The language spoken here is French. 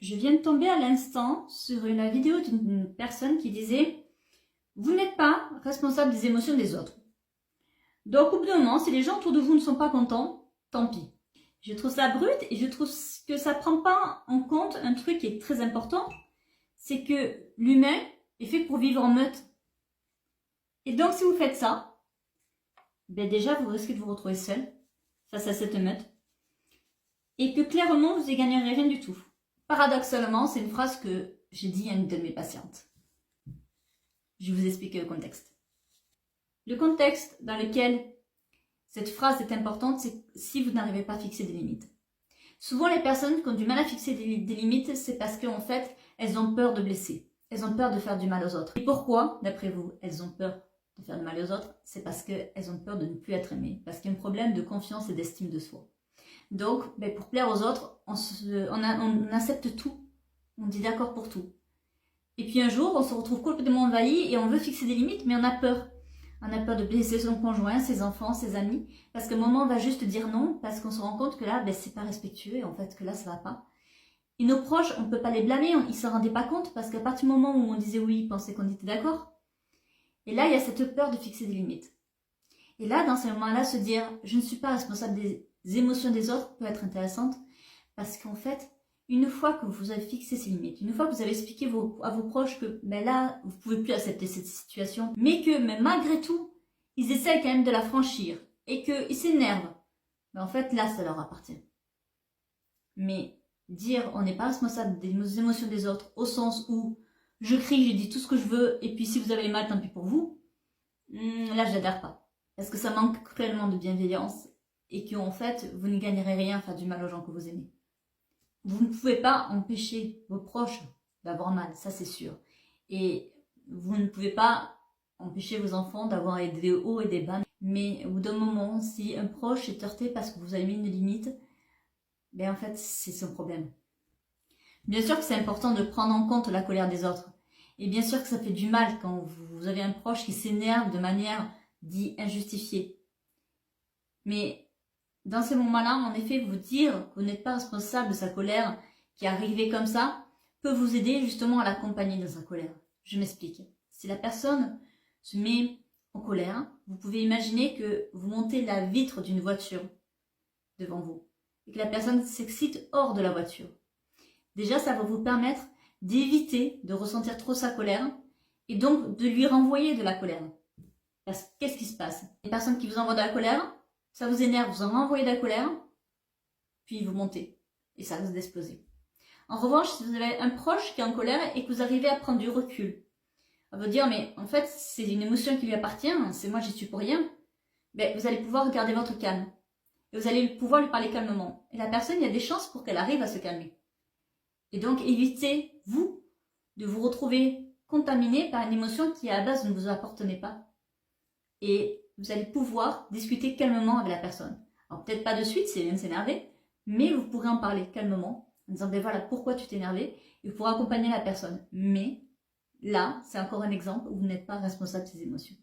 Je viens de tomber à l'instant sur une vidéo d'une personne qui disait « Vous n'êtes pas responsable des émotions des autres. Donc au bout d'un moment, si les gens autour de vous ne sont pas contents, tant pis. » Je trouve ça brut et je trouve que ça ne prend pas en compte un truc qui est très important, c'est que l'humain est fait pour vivre en meute. Et donc si vous faites ça, ben déjà vous risquez de vous retrouver seul face à cette meute et que clairement vous n'y gagnerez rien du tout. Paradoxalement, c'est une phrase que j'ai dit à une de mes patientes. Je vais vous expliquer le contexte. Le contexte dans lequel cette phrase est importante, c'est si vous n'arrivez pas à fixer des limites. Souvent, les personnes qui ont du mal à fixer des limites, c'est parce qu'en fait, elles ont peur de blesser. Elles ont peur de faire du mal aux autres. Et pourquoi, d'après vous, elles ont peur de faire du mal aux autres? C'est parce qu'elles ont peur de ne plus être aimées. Parce qu'il y a un problème de confiance et d'estime de soi. Donc, pour plaire aux autres, on accepte tout. On dit d'accord pour tout. Et puis un jour, on se retrouve complètement envahi et on veut fixer des limites, mais on a peur. On a peur de blesser son conjoint, ses enfants, ses amis, parce qu'à un moment, on va juste dire non, parce qu'on se rend compte que là, c'est pas respectueux, et en fait, que là, ça va pas. Et nos proches, on peut pas les blâmer, ils s'en rendaient pas compte, parce qu'à partir du moment où on disait oui, ils pensaient qu'on était d'accord. Et là, il y a cette peur de fixer des limites. Et là, dans ces moments-là, se dire, je ne suis pas responsable des émotions des autres peut être intéressante, parce qu'en fait, une fois que vous avez fixé ces limites, une fois que vous avez expliqué à vos proches que là, vous ne pouvez plus accepter cette situation, mais que malgré tout, ils essaient quand même de la franchir et qu'ils s'énervent, en fait, là, ça leur appartient. Mais dire on n'est pas responsable des émotions des autres, au sens où je crie, je dis tout ce que je veux, et puis si vous avez mal, tant pis pour vous, là, je n'adhère pas. Parce que ça manque cruellement de bienveillance et qu'en fait, vous ne gagnerez rien à faire du mal aux gens que vous aimez. Vous ne pouvez pas empêcher vos proches d'avoir mal, ça c'est sûr. Et vous ne pouvez pas empêcher vos enfants d'avoir des hauts et des bas. Mais au bout d'un moment, si un proche est heurté parce que vous avez mis une limite, en fait, c'est son problème. Bien sûr que c'est important de prendre en compte la colère des autres. Et bien sûr que ça fait du mal quand vous avez un proche qui s'énerve de manière dite injustifiée. Mais dans ces moments-là, en effet, vous dire que vous n'êtes pas responsable de sa colère qui est arrivée comme ça peut vous aider justement à l'accompagner dans sa colère. Je m'explique. Si la personne se met en colère, vous pouvez imaginer que vous montez la vitre d'une voiture devant vous et que la personne s'excite hors de la voiture. Déjà, ça va vous permettre d'éviter de ressentir trop sa colère et donc de lui renvoyer de la colère. Parce que qu'est-ce qui se passe? Les personnes qui vous envoient de la colère, ça vous énerve, vous en renvoyez de la colère, puis vous montez, et ça risque d'exploser. En revanche, si vous avez un proche qui est en colère et que vous arrivez à prendre du recul, à vous dire, mais en fait, c'est une émotion qui lui appartient, c'est moi, j'y suis pour rien, vous allez pouvoir garder votre calme. Et vous allez pouvoir lui parler calmement. Et la personne, il y a des chances pour qu'elle arrive à se calmer. Et donc, évitez, vous, de vous retrouver contaminé par une émotion qui, à la base, ne vous appartenait pas. Et vous allez pouvoir discuter calmement avec la personne. Alors peut-être pas de suite si elle vient de s'énerver, mais vous pourrez en parler calmement, en disant voilà pourquoi tu t'es énervé, et vous pourrez accompagner la personne. Mais là, c'est encore un exemple où vous n'êtes pas responsable de ses émotions.